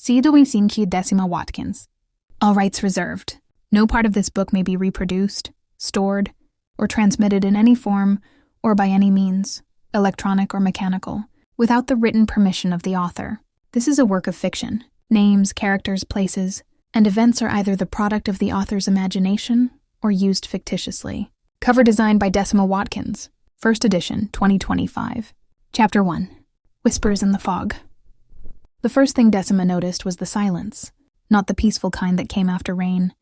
See Domicimci Decima Watkins. All rights reserved. No part of this book may be reproduced, stored, or transmitted in any form or by any means, electronic or mechanical, without the written permission of the author. This is a work of fiction. Names, characters, places, and events are either the product of the author's imagination or used fictitiously. Cover design by Decima Watkins. First edition, 2025. Chapter 1. Whispers in the Fog. The first thing Decima noticed was the silence, not the peaceful kind that came after rain,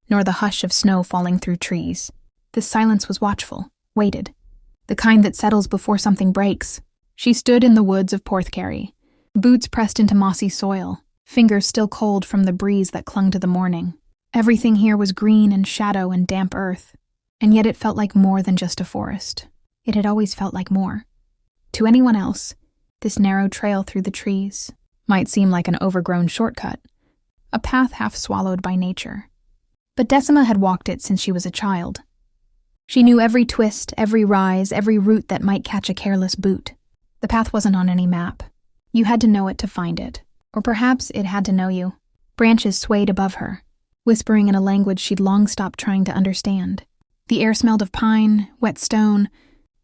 nor the hush of snow falling through trees. This silence was watchful, waited, the kind that settles before something breaks. She stood in the woods of Porthcary, boots pressed into mossy soil, fingers still cold from the breeze that clung to the morning. Everything here was green and shadow and damp earth, and yet it felt like more than just a forest. It had always felt like more. To anyone else, this narrow trail through the trees might seem like an overgrown shortcut, a path half swallowed by nature. But Decima had walked it since she was a child. She knew every twist, every rise, every route that might catch a careless boot. The path wasn't on any map. You had to know it to find it. Or perhaps it had to know you. Branches swayed above her, whispering in a language she'd long stopped trying to understand. The air smelled of pine, wet stone,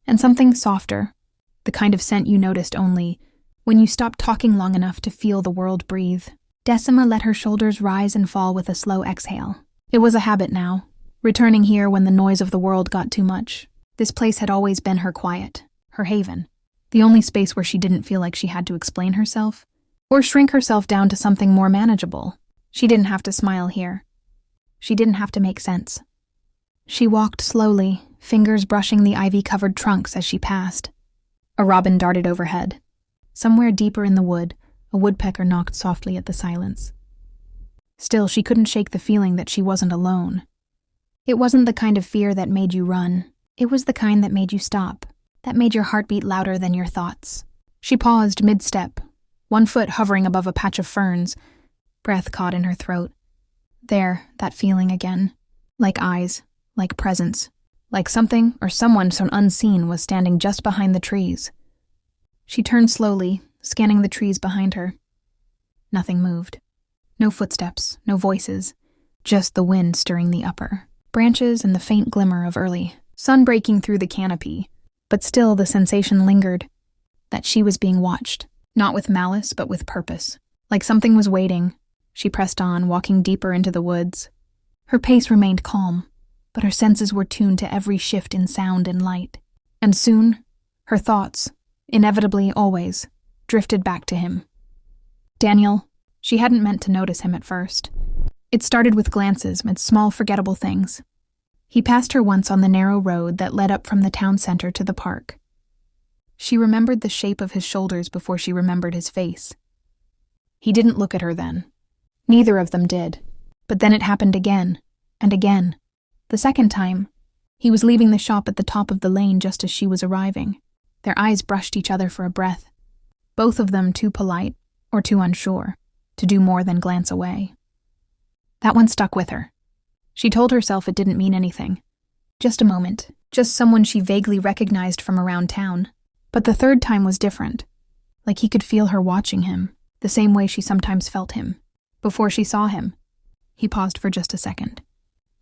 and something softer, the kind of scent you noticed only when you stopped talking long enough to feel the world breathe. Decima let her shoulders rise and fall with a slow exhale. It was a habit now, returning here when the noise of the world got too much. This place had always been her quiet, her haven, the only space where she didn't feel like she had to explain herself, or shrink herself down to something more manageable. She didn't have to smile here. She didn't have to make sense. She walked slowly, fingers brushing the ivy-covered trunks as she passed. A robin darted overhead. Somewhere deeper in the wood, a woodpecker knocked softly at the silence. Still, she couldn't shake the feeling that she wasn't alone. It wasn't the kind of fear that made you run. It was the kind that made you stop, that made your heart beat louder than your thoughts. She paused mid-step, one foot hovering above a patch of ferns, breath caught in her throat. There, that feeling again. Like eyes, like presence, like something or someone so unseen was standing just behind the trees. She turned slowly, scanning the trees behind her. Nothing moved. No footsteps, no voices, just the wind stirring the upper branches and the faint glimmer of early sun breaking through the canopy. But still the sensation lingered, that she was being watched, not with malice but with purpose. Like something was waiting, she pressed on, walking deeper into the woods. Her pace remained calm, but her senses were tuned to every shift in sound and light. And soon, her thoughts, inevitably always, drifted back to him. Daniel. She hadn't meant to notice him at first. It started with glances at small, forgettable things. He passed her once on the narrow road that led up from the town center to the park. She remembered the shape of his shoulders before she remembered his face. He didn't look at her then. Neither of them did. But then it happened again, and again. The second time, he was leaving the shop at the top of the lane just as she was arriving. Their eyes brushed each other for a breath, both of them too polite, or too unsure, to do more than glance away. That one stuck with her. She told herself it didn't mean anything. Just a moment, just someone she vaguely recognized from around town. But the third time was different, like he could feel her watching him, the same way she sometimes felt him. Before she saw him, he paused for just a second,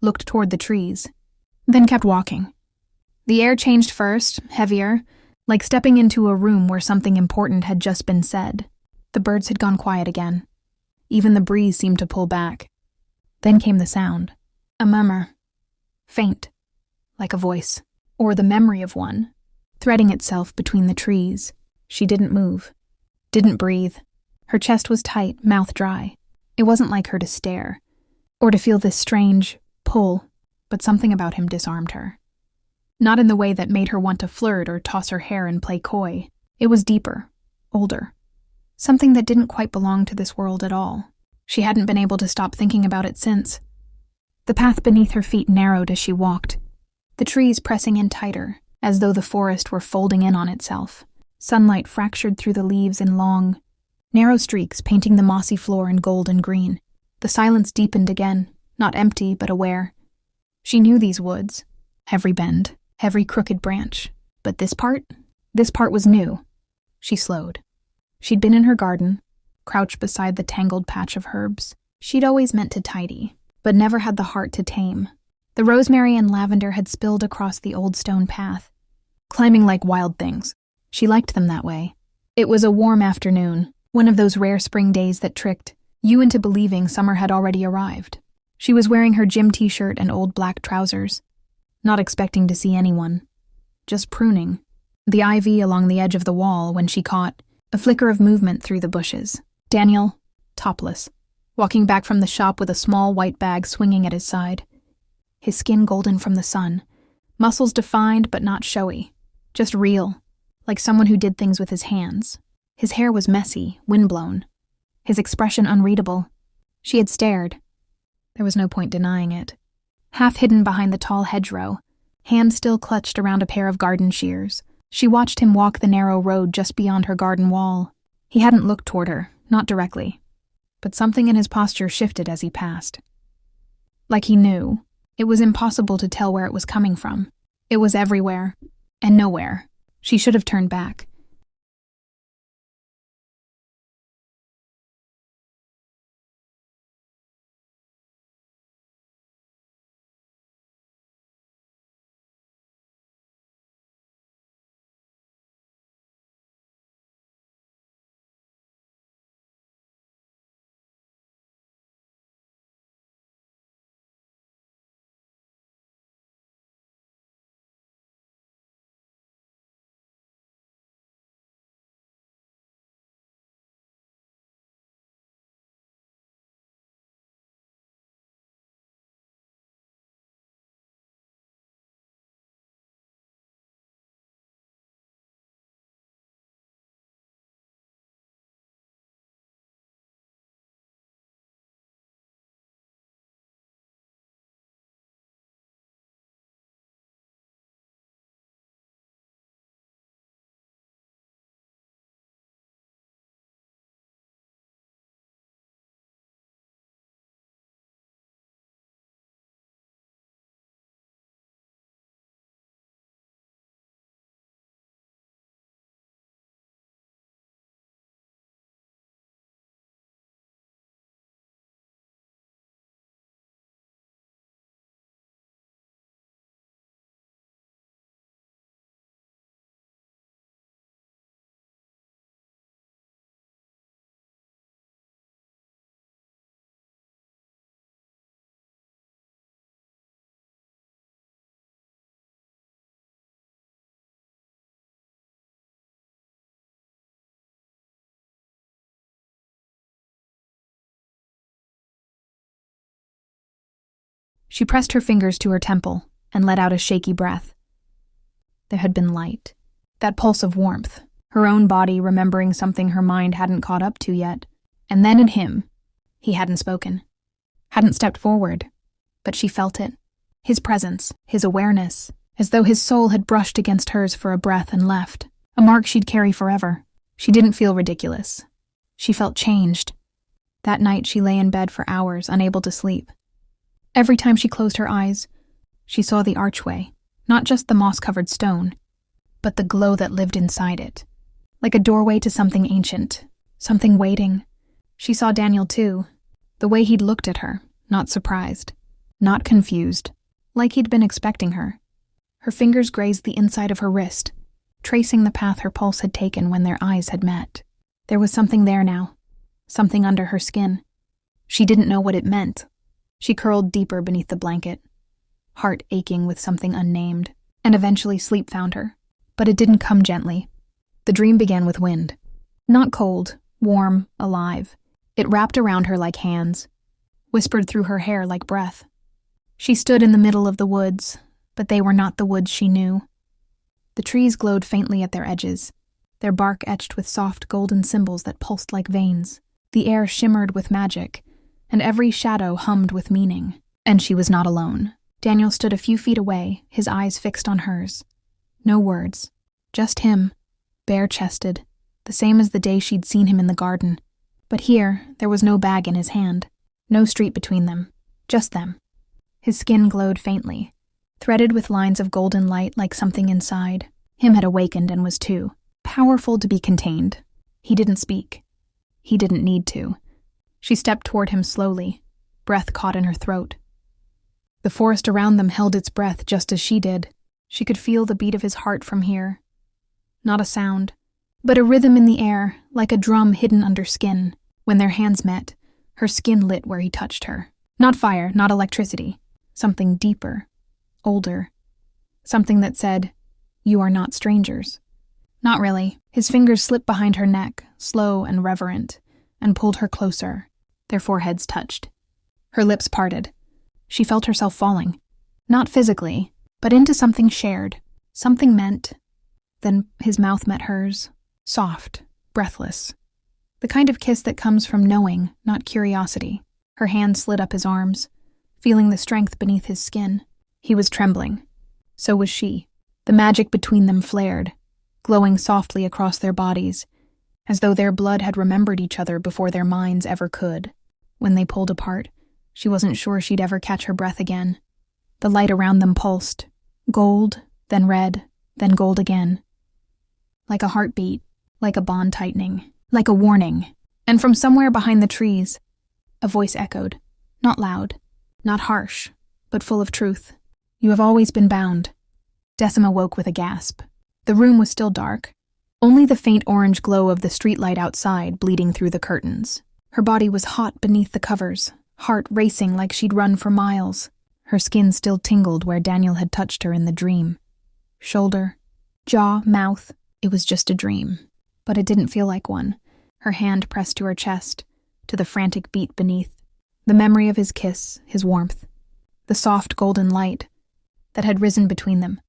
looked toward the trees, then kept walking. The air changed first, heavier, like stepping into a room where something important had just been said. The birds had gone quiet again. Even the breeze seemed to pull back. Then came the sound. A murmur. Faint, like a voice, or the memory of one, threading itself between the trees. She didn't move, didn't breathe. Her chest was tight, mouth dry. It wasn't like her to stare, or to feel this strange pull, but something about him disarmed her. Not in the way that made her want to flirt or toss her hair and play coy. It was deeper, older. Something that didn't quite belong to this world at all. She hadn't been able to stop thinking about it since. The path beneath her feet narrowed as she walked, the trees pressing in tighter, as though the forest were folding in on itself. Sunlight fractured through the leaves in long, narrow streaks painting the mossy floor in gold and green. The silence deepened again, not empty but aware. She knew these woods, every bend, every crooked branch. But this part was new. She slowed. She'd been in her garden, crouched beside the tangled patch of herbs. She'd always meant to tidy, but never had the heart to tame. The rosemary and lavender had spilled across the old stone path, climbing like wild things. She liked them that way. It was a warm afternoon, one of those rare spring days that tricked you into believing summer had already arrived. She was wearing her gym t-shirt and old black trousers, not expecting to see anyone, just pruning the ivy along the edge of the wall when she caught a flicker of movement through the bushes. Daniel, topless, walking back from the shop with a small white bag swinging at his side. His skin golden from the sun, muscles defined but not showy, just real, like someone who did things with his hands. His hair was messy, windblown, his expression unreadable. She had stared. There was no point denying it. Half hidden behind the tall hedgerow, hand still clutched around a pair of garden shears, she watched him walk the narrow road just beyond her garden wall. He hadn't looked toward her, not directly, but something in his posture shifted as he passed. Like he knew. It was impossible to tell where it was coming from. It was everywhere, and nowhere. She should have turned back. She pressed her fingers to her temple and let out a shaky breath. There had been light, that pulse of warmth, her own body remembering something her mind hadn't caught up to yet. And then in him, he hadn't spoken, hadn't stepped forward, but she felt it. His presence, his awareness, as though his soul had brushed against hers for a breath and left, a mark she'd carry forever. She didn't feel ridiculous. She felt changed. That night she lay in bed for hours, unable to sleep. Every time she closed her eyes, she saw the archway, not just the moss-covered stone, but the glow that lived inside it, like a doorway to something ancient, something waiting. She saw Daniel too, the way he'd looked at her, not surprised, not confused, like he'd been expecting her. Her fingers grazed the inside of her wrist, tracing the path her pulse had taken when their eyes had met. There was something there now, something under her skin. She didn't know what it meant. She curled deeper beneath the blanket, heart aching with something unnamed, and eventually sleep found her. But it didn't come gently. The dream began with wind. Not cold, warm, alive. It wrapped around her like hands, whispered through her hair like breath. She stood in the middle of the woods, but they were not the woods she knew. The trees glowed faintly at their edges, their bark etched with soft golden symbols that pulsed like veins. The air shimmered with magic, and every shadow hummed with meaning. And she was not alone. Daniel stood a few feet away, his eyes fixed on hers. No words, just him, bare-chested, the same as the day she'd seen him in the garden. But here, there was no bag in his hand, no street between them, just them. His skin glowed faintly, threaded with lines of golden light like something inside. Him had awakened and was too powerful to be contained. He didn't speak. He didn't need to. She stepped toward him slowly, breath caught in her throat. The forest around them held its breath just as she did. She could feel the beat of his heart from here. Not a sound, but a rhythm in the air, like a drum hidden under skin. When their hands met, her skin lit where he touched her. Not fire, not electricity. Something deeper, older. Something that said, "You are not strangers." Not really. His fingers slipped behind her neck, slow and reverent, and pulled her closer. Their foreheads touched. Her lips parted. She felt herself falling. Not physically, but into something shared, something meant. Then his mouth met hers, soft, breathless. The kind of kiss that comes from knowing, not curiosity. Her hand slid up his arms, feeling the strength beneath his skin. He was trembling. So was she. The magic between them flared, glowing softly across their bodies, as though their blood had remembered each other before their minds ever could. When they pulled apart, she wasn't sure she'd ever catch her breath again. The light around them pulsed, gold, then red, then gold again. Like a heartbeat, like a bond tightening, like a warning. And from somewhere behind the trees, a voice echoed, not loud, not harsh, but full of truth. "You have always been bound." Decima woke with a gasp. The room was still dark, only the faint orange glow of the streetlight outside bleeding through the curtains. Her body was hot beneath the covers, heart racing like she'd run for miles. Her skin still tingled where Daniel had touched her in the dream. Shoulder, jaw, mouth, it was just a dream. But it didn't feel like one. Her hand pressed to her chest, to the frantic beat beneath. The memory of his kiss, his warmth, the soft golden light that had risen between them.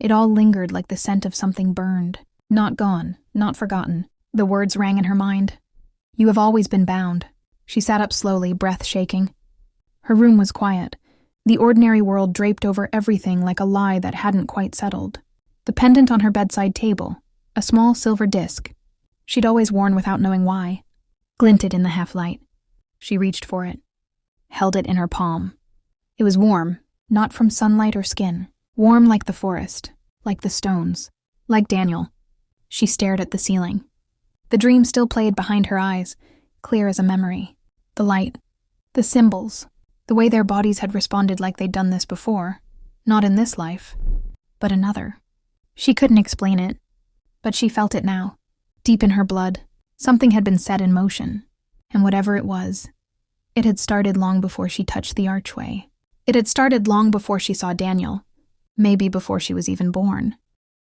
It all lingered like the scent of something burned. Not gone, not forgotten. The words rang in her mind. "You have always been bound." She sat up slowly, breath shaking. Her room was quiet. The ordinary world draped over everything like a lie that hadn't quite settled. The pendant on her bedside table, a small silver disc, she'd always worn without knowing why, glinted in the half-light. She reached for it, held it in her palm. It was warm, not from sunlight or skin. Warm like the forest, like the stones, like Daniel. She stared at the ceiling. The dream still played behind her eyes, clear as a memory. The light, the symbols, the way their bodies had responded like they'd done this before. Not in this life, but another. She couldn't explain it, but she felt it now. Deep in her blood, something had been set in motion. And whatever it was, it had started long before she touched the archway. It had started long before she saw Daniel. Maybe before she was even born.